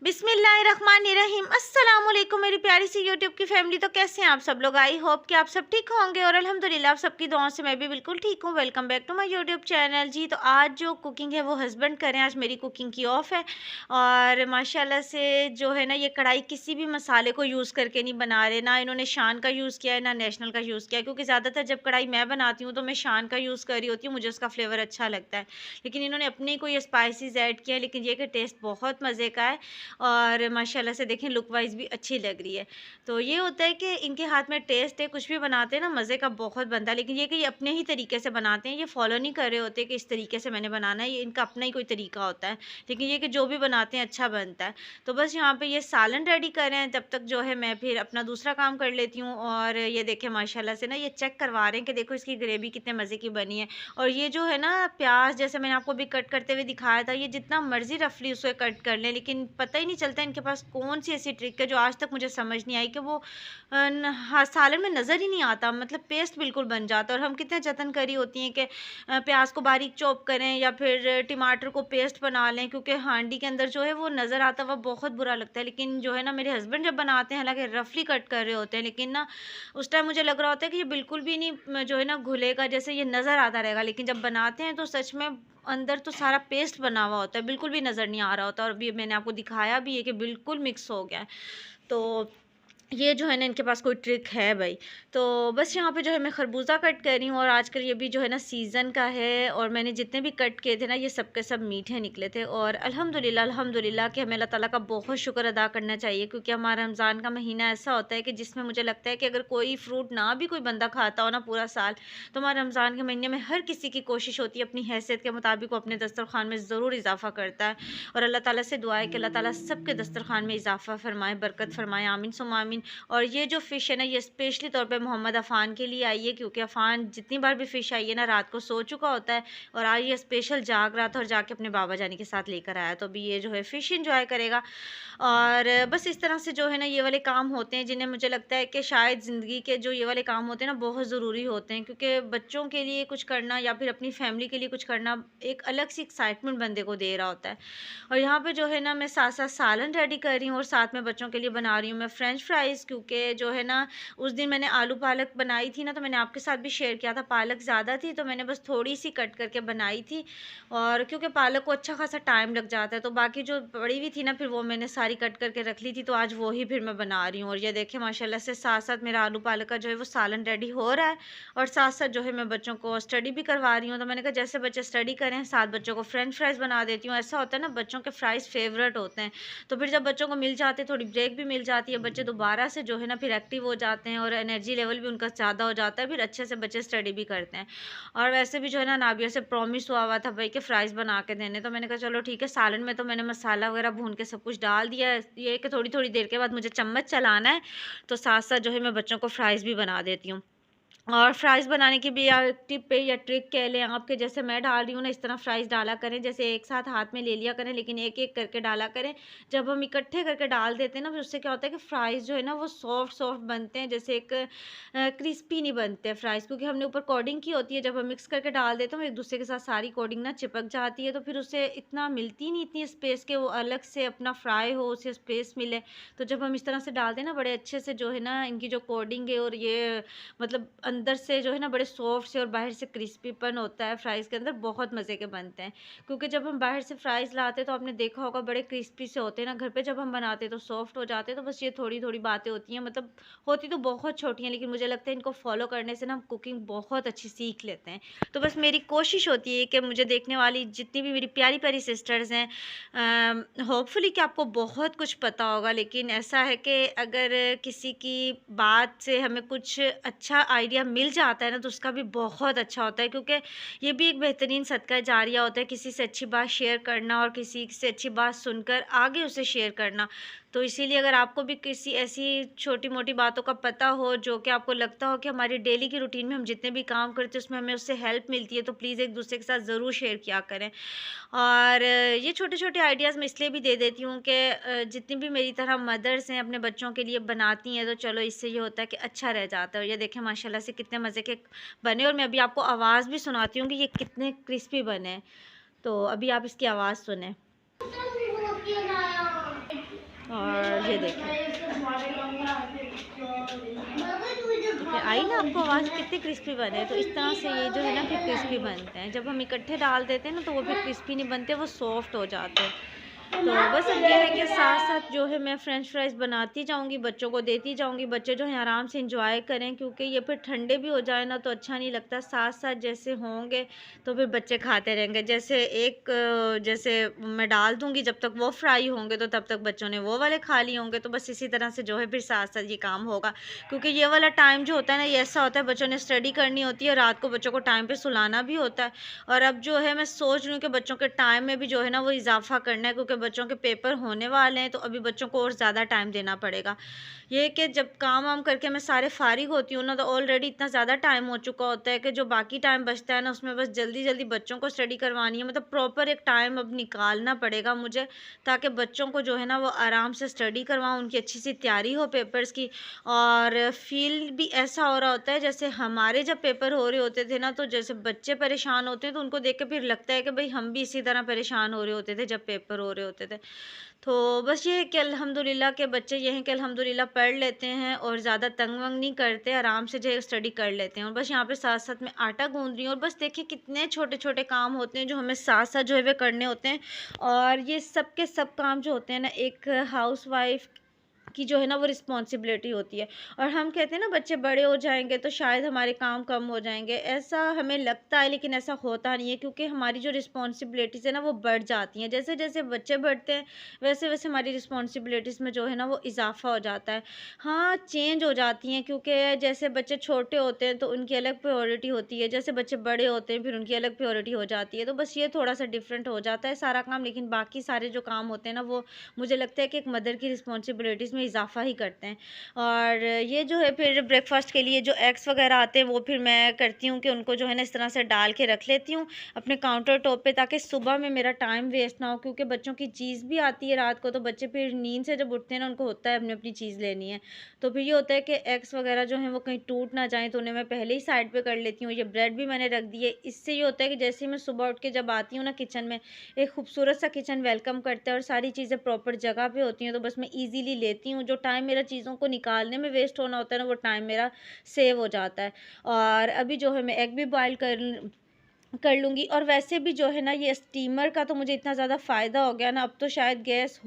बिस्मिल्लाहिर्रहमानिर्रहीम। अस्सलाम वालेकुम मेरी प्यारी सी यूट्यूब की फैमिली। तो कैसे हैं आप सब लोग? आई होप कि आप सब ठीक होंगे और अल्हम्दुलिल्लाह आप सबकी दुआओं से मैं भी बिल्कुल ठीक हूँ। Welcome back to my YouTube channel. जी, तो आज जो कुकिंग है वो हस्बैंड करें, आज मेरी कुकिंग की ऑफ है। और माशाल्लाह से जो है ना, ये कढ़ाई किसी भी मसाले को यूज़ करके नहीं बना रहे, ना इन्होंने शान का यूज़ किया है ना नेशनल का यूज़ किया है, क्योंकि ज़्यादातर जब कढ़ाई मैं बनाती हूँ तो मैं शान का यूज़ कर रही होती हूँ, मुझे उसका फ्लेवर अच्छा लगता है। लेकिन इन्होंने अपने कोई स्पाइसेस ऐड किया है, लेकिन ये कि टेस्ट बहुत मज़े का है और माशाल्लाह से देखें लुक वाइज़ भी अच्छी लग रही है। तो ये होता है कि इनके हाथ में टेस्ट है, कुछ भी बनाते हैं ना मज़े का बहुत बनता है, लेकिन ये कि ये अपने ही तरीके से बनाते हैं, ये फ़ॉलो नहीं कर रहे होते कि इस तरीके से मैंने बनाना है, ये इनका अपना ही कोई तरीका होता है। लेकिन ये कि जो भी बनाते हैं अच्छा बनता है। तो बस यहाँ पे ये सालन रेडी कर रहे हैं, तब तक जो है मैं फिर अपना दूसरा काम कर लेती हूँ। और ये देखें माशाल्लाह से ना ये चेक करवा रहे हैं कि देखो इसकी ग्रेवी कितने मज़े की बनी है। और ये जो है ना प्याज, जैसे मैंने आपको भी कट करते हुए दिखाया था, ये जितना मर्ज़ी रफली उसे कट कर लें, लेकिन पता ही नहीं चलता इनके पास कौन सी ऐसी ट्रिक है जो आज तक मुझे समझ नहीं आई कि वो हाँ, सालन में नज़र ही नहीं आता, मतलब पेस्ट बिल्कुल बन जाता है। और हम कितने जतन करी होती हैं कि प्याज को बारीक चॉप करें या फिर टमाटर को पेस्ट बना लें, क्योंकि हांडी के अंदर जो है वो नज़र आता हुआ बहुत बुरा लगता है। लेकिन जो है ना मेरे हस्बैंड जब बनाते हैं, हालांकि रफली कट कर रहे होते हैं, लेकिन ना उस टाइम मुझे लग रहा होता है कि ये बिल्कुल भी नहीं जो है ना घुलेगा, जैसे ये नज़र आता रहेगा, लेकिन जब बनाते हैं तो सच में अंदर तो सारा पेस्ट बना हुआ होता है, बिल्कुल भी नज़र नहीं आ रहा होता। और अभी मैंने आपको दिखाया भी है कि बिल्कुल मिक्स हो गया है। तो ये जो है ना इनके पास कोई ट्रिक है भाई। तो बस यहाँ पे जो है मैं खरबूजा कट कर रही हूँ, और आजकल ये भी जो है ना सीज़न का है, और मैंने जितने भी कट किए थे ना ये सब के सब मीठे निकले थे। और अल्हम्दुलिल्लाह अल्हम्दुलिल्लाह कि हमें अल्लाह ताला का बहुत शुक्र अदा करना चाहिए, क्योंकि हमारा रमज़ान का महीना ऐसा होता है कि जिसमें मुझे लगता है कि अगर कोई फ्रूट ना भी कोई बंदा खाता हो ना पूरा साल, तो हमारे रमज़ान के महीने में हर किसी की कोशिश होती है अपनी हैसियत के मुताबिक वो अपने दस्तरखान में ज़रूर इजाफ़ा करता है। और अल्लाह ताला से दुआ है कि अल्लाह ताला सबके दस्तरखान में इजाफ़ा फ़रमाए, बरकत फ़रमाए, आमीन सुम्मा आमीन। और ये जो फ़िश है ना ये स्पेशली तौर पे मोहम्मद अफ़ान के लिए आई है, क्योंकि अफ़ान जितनी बार भी फ़िश आई है ना रात को सो चुका होता है, और आज ये स्पेशल जाग रहा था और जाके अपने बाबा जानी के साथ लेकर आया, तो अभी ये जो है फ़िश एंजॉय करेगा। और बस इस तरह से जो है ना ये वाले काम होते हैं, जिन्हें मुझे लगता है कि शायद ज़िंदगी के जो ये वाले काम होते हैं ना बहुत ज़रूरी होते हैं, क्योंकि बच्चों के लिए कुछ करना या फिर अपनी फैमिली के लिए कुछ करना एक अलग सी एक्साइटमेंट बंदे को दे रहा होता है। और यहाँ पे जो है ना मैं साथ साथ सालन रेडी कर रही हूँ, और साथ में बच्चों के लिए बना रही हूँ मैं फ्रेंच फ्राइज़, क्योंकि जो है ना उस दिन मैंने आलू पालक बनाई थी ना, तो मैंने आपके साथ भी शेयर किया था, पालक ज़्यादा थी तो मैंने बस थोड़ी सी कट करके बनाई थी। और क्योंकि पालक को अच्छा खासा टाइम लग जाता है, तो बाकी जो पड़ी हुई थी ना फिर वो मैंने सारी कट करके रख ली थी, तो आज वो ही फिर मैं बना रही हूँ। और ये देखिए माशाल्लाह से साथ साथ मेरा आलू पालक का जो है वो सालन रेडी हो रहा है, और साथ साथ जो है मैं बच्चों को स्टडी भी करवा रही हूँ। तो मैंने कहा जैसे बच्चे स्टडी करें साथ बच्चों को फ्रेंच फ्राइज़ बना देती हूँ। ऐसा होता है ना बच्चों के फ्राइज़ फेवरेट होते हैं, तो फिर जब बच्चों को मिल जाते हैं, थोड़ी ब्रेक भी मिल जाती है, बच्चे दोबारा से जो है ना फिर एक्टिव हो जाते हैं, और एनर्जी लेवल भी उनका ज़्यादा हो जाता है, फिर अच्छे से बच्चे स्टडी भी करते हैं। और वैसे भी जो है ना नाबिया से प्रॉमिस हुआ हुआ था भाई कि फ्राइज़ बना के देने, तो मैंने कहा चलो ठीक है। सालन में तो मैंने मसाला वगैरह भून के सब कुछ डाल दिया है, ये है कि थोड़ी थोड़ी देर के बाद मुझे चम्मच चलाना है, तो साथ साथ जो है मैं बच्चों को फ्राइज़ भी बना देती हूँ। और फ्राइज़ बनाने की भी या टिप है या ट्रिक कह लें आप, कि जैसे मैं डाल रही हूँ ना इस तरह फ्राइज़ डाला करें, जैसे एक साथ हाथ में ले लिया करें, लेकिन एक-एक करके डाला करें। जब हम इकट्ठे करके डाल देते हैं ना फिर उससे क्या होता है कि फ्राइज़ जो है ना वो सॉफ्ट सॉफ्ट बनते हैं, जैसे एक क्रिस्पी नहीं बनते फ्राइज़, क्योंकि हमने ऊपर कोटिंग की होती है। जब हम मिक्स करके डाल देते हैं एक दूसरे के साथ सारी कोटिंग ना चिपक जाती है, तो फिर उसे इतना मिलती नहीं इतनी स्पेस के वो अलग से अपना फ्राई हो, उसे स्पेस मिले। तो जब हम इस तरह से डालते हैं ना बड़े अच्छे से जो है ना इनकी जो कोटिंग है, और ये मतलब अंदर से जो है ना बड़े सॉफ्ट से और बाहर से क्रिस्पीपन होता है फ्राइज़ के अंदर, बहुत मज़े के बनते हैं। क्योंकि जब हम बाहर से फ्राइज़ लाते हैं तो आपने देखा होगा बड़े क्रिस्पी से होते हैं ना, घर पे जब हम बनाते हैं तो सॉफ्ट हो जाते हैं। तो बस ये थोड़ी-थोड़ी बातें होती हैं, मतलब होती तो बहुत छोटी हैं, लेकिन मुझे लगता है इनको फ़ॉलो करने से ना हम कुकिंग बहुत अच्छी सीख लेते हैं। तो बस मेरी कोशिश होती है कि मुझे देखने वाली जितनी भी मेरी प्यारी-प्यारी सिस्टर्स हैं, होपफुली कि आपको बहुत कुछ पता होगा, लेकिन ऐसा है कि अगर किसी की बात से हमें कुछ अच्छा आइडिया मिल जाता है ना, तो उसका भी बहुत अच्छा होता है, क्योंकि ये भी एक बेहतरीन सदका जारिया होता है, किसी से अच्छी बात शेयर करना और किसी से अच्छी बात सुनकर आगे उसे शेयर करना। तो इसीलिए अगर आपको भी किसी ऐसी छोटी-मोटी बातों का पता हो जो कि आपको लगता हो कि हमारी डेली की रूटीन में हम जितने भी काम करते हैं उसमें हमें उससे हेल्प मिलती है, तो प्लीज़ एक दूसरे के साथ ज़रूर शेयर किया करें। और ये छोटे-छोटे आइडियाज़ मैं इसलिए भी दे देती हूँ कि जितनी भी मेरी तरह मदर्स हैं अपने बच्चों के लिए बनाती हैं, तो चलो इससे ये होता है कि अच्छा रह जाता है। और ये देखें माशाल्लाह से कितने मज़े के बने, और मैं अभी आपको आवाज़ भी सुनाती हूँ कि ये कितने क्रिस्पी बने हैं। तो अभी आप इसकी आवाज़ सुनें। ये देखिए, आई ना आपको आवाज़, कितने क्रिस्पी बने। तो इस तरह से ये जो है ना फिर क्रिस्पी बनते हैं। जब हम इकट्ठे डाल देते हैं ना तो वो फिर क्रिस्पी नहीं बनते, वो सॉफ्ट हो जाते हैं। तो बस अब ये है कि साथ-साथ जो है मैं फ्रेंच फ्राइज़ बनाती जाऊँगी, बच्चों को देती जाऊँगी, बच्चे जो हैं आराम से एन्जॉय करें, क्योंकि ये फिर ठंडे भी हो जाए ना तो अच्छा नहीं लगता। साथ-साथ जैसे होंगे तो फिर बच्चे खाते रहेंगे। जैसे जैसे मैं डाल दूँगी, जब तक वो फ्राई होंगे तो तब तक बच्चों ने वो वाले खा लिए होंगे। तो बस इसी तरह से जो है फिर साथ-साथ ये काम होगा। क्योंकि ये वाला टाइम जो होता है ना, ये ऐसा होता है, बच्चों ने स्टडी करनी होती है, रात को बच्चों को टाइम पे सुलाना भी होता है। और अब जो है मैं सोच रही हूँ कि बच्चों के टाइम में भी जो है ना वो इज़ाफ़ा करना है, क्योंकि बच्चों के पेपर होने वाले हैं, तो अभी बच्चों को और ज़्यादा टाइम देना पड़ेगा। ये है कि जब काम-वाम करके मैं सारे फ़ारिग होती हूँ ना, तो ऑलरेडी इतना ज़्यादा टाइम हो चुका होता है कि जो बाकी टाइम बचता है ना, उसमें बस जल्दी-जल्दी बच्चों को स्टडी करवानी है। मतलब प्रॉपर एक टाइम अब निकालना पड़ेगा मुझे, ताकि बच्चों को जो है ना वो आराम से स्टडी करवाऊँ, उनकी अच्छी-सी तैयारी हो पेपर्स की। और फ़ील भी ऐसा हो रहा होता है जैसे हमारे जब पेपर हो रहे होते थे ना, तो जैसे बच्चे परेशान होते हैं तो उनको देख के फिर लगता है कि भई हम भी इसी तरह परेशान हो रहे होते थे जब पेपर हो रहे होते थे। तो बस ये है कि अल्हम्दुलिल्लाह के बच्चे ये हैं कि अल्हम्दुलिल्लाह पढ़ लेते हैं और ज़्यादा तंग-वंग नहीं करते, आराम से जो है स्टडी कर लेते हैं। और बस यहाँ पे साथ-साथ मैं आटा गूँध रही हूँ, और बस देखिए कितने छोटे-छोटे काम होते हैं जो हमें साथ-साथ जो है वे करने होते हैं। और ये सब के सब काम जो होते हैं ना, एक हाउसवाइफ़ की जो है ना वो रिस्पॉन्सिबिलिटी होती है। और हम कहते हैं ना बच्चे बड़े हो जाएँगे तो शायद हमारे काम कम हो जाएँगे, ऐसा हमें लगता है लेकिन ऐसा होता नहीं है, क्योंकि हमारी जो रिस्पॉन्सिबिलिटीज़ है ना वो बढ़ जाती हैं। जैसे-जैसे बच्चे बढ़ते हैं, वैसे-वैसे हमारी रिस्पॉन्सिबिलिटीज़ में जो है ना वो इज़ाफ़ा हो जाता है। हाँ, चेंज हो जाती हैं, क्योंकि जैसे बच्चे छोटे होते हैं तो उनकी अलग प्रायोरिटी होती है, जैसे बच्चे बड़े होते हैं फिर उनकी अलग प्रायोरिटी हो जाती है। तो बस ये थोड़ा-सा डिफ़रेंट हो जाता है सारा काम, लेकिन बाकी सारे जो काम होते हैं ना वो मुझे लगता है कि एक मदर की रिस्पॉन्सिबिलिटीज़ में इज़ाफ़ा ही करते हैं। और ये जो है फिर ब्रेकफ़ास्ट के लिए जो एग्स वग़ैरह आते हैं वो फिर मैं करती हूँ कि उनको जो है ना इस तरह से डाल के रख लेती हूँ अपने काउंटर टॉप पे, ताकि सुबह में मेरा टाइम वेस्ट ना हो, क्योंकि बच्चों की चीज़ भी आती है रात को, तो बच्चे फिर नींद से जब उठते हैं ना उनको होता है अपनी-अपनी चीज़ लेनी है। तो फिर ये होता है कि एग्स वग़ैरह जो हैं वो कहीं टूट ना जाएँ, तो उन्हें मैं पहले ही साइड पे कर लेती हूँ। ये ब्रेड भी मैंने रख दी है। इससे ये होता है कि जैसे ही मैं सुबह उठ के जब आती हूँ ना किचन में, एक खूबसूरत सा किचन वेलकम करता है और सारी चीज़ें प्रॉपर जगह पे होती हैं, तो बस मैं ईज़िली लेती हूँ। जो टाइम मेरा चीज़ों को निकालने में वेस्ट होना होता है ना, वो टाइम मेरा सेव हो जाता है। और अभी जो है मैं एग भी बॉयल कर लूँगी। और वैसे भी जो है ना ये स्टीमर का तो मुझे इतना ज़्यादा फ़ायदा हो गया ना, अब तो शायद गैस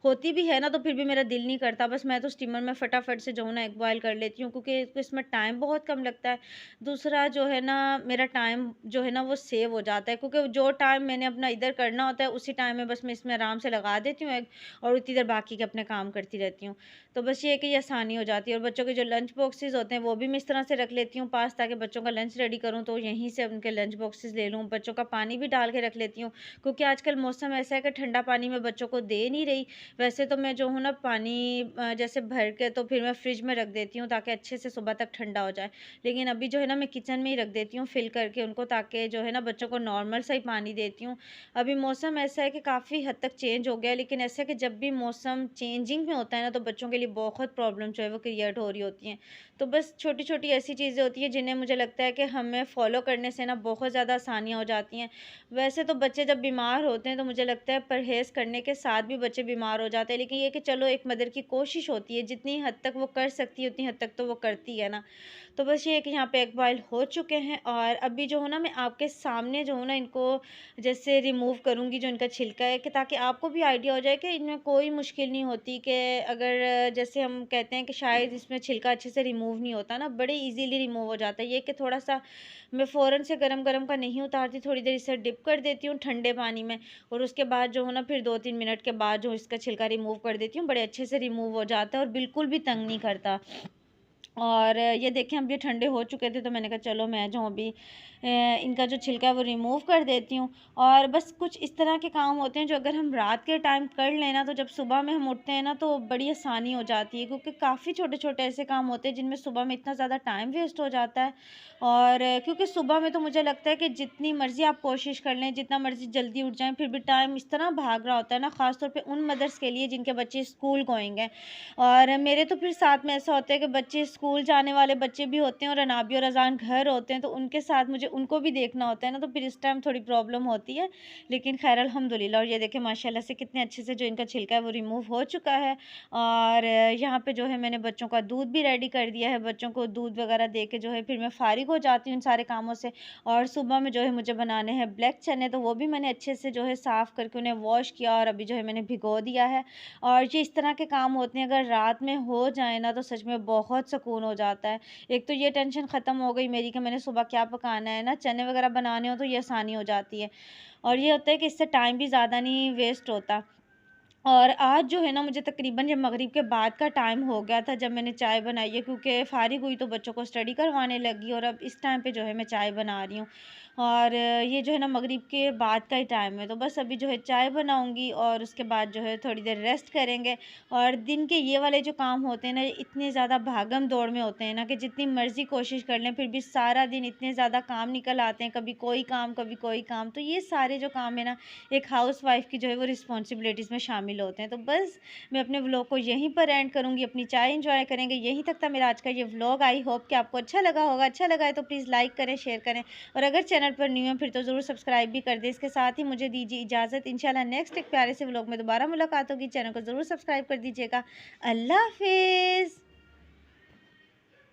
होती भी है ना तो फिर भी मेरा दिल नहीं करता। बस मैं तो स्टीमर में फटाफट से जो है ना एग बॉयल कर लेती हूँ, क्योंकि इसमें टाइम बहुत कम लगता है। दूसरा जो है ना मेरा टाइम जो है ना वो सेव हो जाता है, क्योंकि जो टाइम मैंने अपना इधर करना होता है उसी टाइम में बस मैं इसमें आराम से लगा देती हूँ एग, और उतनी देर बाकी के अपने काम करती रहती हूँ। तो बस ये है कि ये आसानी हो जाती है। और बच्चों के जो लंच बॉक्सेस होते हैं वो भी मैं इस तरह से रख लेती हूँ पास, ताकि बच्चों का लंच रेडी करूँ तो यहीं से उनके लंच बॉक्सेस ले लूँ। बच्चों का पानी भी डाल के रख लेती हूँ, क्योंकि आजकल मौसम ऐसा है कि ठंडा पानी मैं बच्चों को दे नहीं रही। वैसे तो मैं जो हूँ ना पानी जैसे भर के तो फिर मैं फ्रिज में रख देती हूँ, ताकि अच्छे से सुबह तक ठंडा हो जाए। लेकिन अभी जो है ना मैं किचन में ही रख देती हूँ फिल करके उनको, ताकि जो है ना बच्चों को नॉर्मल सा ही पानी देती हूँ। अभी मौसम ऐसा है कि काफ़ी हद तक चेंज हो गया है, लेकिन ऐसा है कि जब भी मौसम चेंजिंग में होता है ना तो बच्चों के लिए बहुत प्रॉब्लम जो है वो क्रिएट हो रही होती हैं। तो बस छोटी-छोटी ऐसी चीज़ें होती हैं जिन्हें मुझे लगता है कि हमें फ़ॉलो करने से ना बहुत ज़्यादा आसानियाँ हो जाती हैं। वैसे तो बच्चे जब बीमार होते हैं तो मुझे लगता है परहेज़ करने के साथ भी बच्चे बीमार हो जाते हैं, लेकिन ये है कि चलो एक मदर की कोशिश होती है, जितनी हद तक वो कर सकती है उतनी हद तक तो वो करती है ना। तो बस ये है कि यहाँ पे एग बॉयल हो चुके हैं, और अभी जो है ना मैं आपके सामने जो हूँ ना इनको जैसे रिमूव करूँगी जो इनका छिलका है, कि ताकि आपको भी आइडिया हो जाए कि इनमें कोई मुश्किल नहीं होती, कि अगर जैसे हम कहते हैं कि शायद इसमें छिलका अच्छे से रिमूव नहीं होता ना, बड़े ईज़िली रिमूव हो जाता है। ये कि थोड़ा-सा मैं फ़ौरन से गरम-गरम का नहीं उतारती, थोड़ी देर इसे डिप कर देती हूँ ठंडे पानी में, और उसके बाद जो है ना फिर 2-3 मिनट के बाद जो इसका छिलका रिमूव कर देती हूँ, बड़े अच्छे से रिमूव हो जाता है और बिल्कुल भी तंग नहीं करता। और ये देखें अब ये ठंडे हो चुके थे, तो मैंने कहा चलो मैं जो अभी इनका जो छिलका है वो रिमूव कर देती हूँ। और बस कुछ इस तरह के काम होते हैं जो अगर हम रात के टाइम कर लें ना, तो जब सुबह में हम उठते हैं ना तो बड़ी आसानी हो जाती है, क्योंकि काफ़ी छोटे-छोटे ऐसे काम होते हैं जिनमें सुबह में इतना ज़्यादा टाइम वेस्ट हो जाता है। और क्योंकि सुबह में तो मुझे लगता है कि जितनी मर्ज़ी आप कोशिश कर लें, जितना मर्ज़ी जल्दी उठ जाएँ, फिर भी टाइम इस तरह भाग रहा होता है ना, ख़ास तौर पे उन मदर्स के लिए जिनके बच्चे स्कूल गोइंग हैं। और मेरे तो फिर साथ में ऐसा होता है कि बच्चे स्कूल जाने वाले बच्चे भी होते हैं और अनाबी और अज़ान घर होते हैं, तो उनके साथ मुझे उनको भी देखना होता है ना, तो फिर इस टाइम थोड़ी प्रॉब्लम होती है। लेकिन ख़ैर अल्हम्दुलिल्लाह। और ये देखें माशाल्लाह से कितने अच्छे से जो इनका छिलका है वो रिमूव हो चुका है। और यहाँ पे जो है मैंने बच्चों का दूध भी रेडी कर दिया है। बच्चों को दूध वग़ैरह दे के जो है फिर मैं फ़ारिग हो जाती हूँ इन सारे कामों से। और सुबह में जो है मुझे बनाने हैं ब्लैक चने, तो वो भी मैंने अच्छे से जो है साफ़ करके उन्हें वॉश किया और अभी जो है मैंने भिगो दिया है। और ये इस तरह के काम होते हैं, अगर रात में हो जाए ना तो सच में बहुत सुकून हो जाता है। एक तो ये टेंशन ख़त्म हो गई मेरी कि मैंने सुबह क्या पकाना है ना, चने वग़ैरह बनाने हो तो ये आसानी हो जाती है। और ये होता है कि इससे टाइम भी ज़्यादा नहीं वेस्ट होता। और आज जो है ना मुझे तकरीबन जब मगरिब के बाद का टाइम हो गया था जब मैंने चाय बनाई है, क्योंकि फ़ारिग हुई तो बच्चों को स्टडी करवाने लगी और अब इस टाइम पे जो है मैं चाय बना रही हूँ। और ये जो है ना मगरिब के बाद का ही टाइम है, तो बस अभी जो है चाय बनाऊँगी और उसके बाद जो है थोड़ी देर रेस्ट करेंगे। और दिन के ये वाले जो काम होते हैं ना, ये इतने ज़्यादा भागम दौड़ में होते हैं ना कि जितनी मर्ज़ी कोशिश कर लें फिर भी सारा दिन इतने ज़्यादा काम निकल आते हैं, कभी कोई काम कभी कोई काम। तो ये सारे जो काम है ना, एक हाउसवाइफ़ की जो है वो रिस्पॉन्सिबिलिटीज़ में शामिल होते हैं। तो बस मैं अपने व्लॉग को यहीं पर एंड करूँगी, अपनी चाय एंजॉय करेंगे। यहीं तक था मेरा आज का ये व्लॉग। आई होप कि आपको अच्छा लगा होगा। अच्छा लगा है तो प्लीज़ लाइक करें, शेयर करें और अगर चैनल पर न्यू हैं फिर तो ज़रूर सब्सक्राइब भी कर दें। इसके साथ ही मुझे दीजिए इजाज़त। इंशाल्लाह नेक्स्ट एक प्यारे से व्लॉग में दोबारा मुलाकात होगी। चैनल को ज़रूर सब्सक्राइब कर दीजिएगा। अल्लाह हाफ़िज़।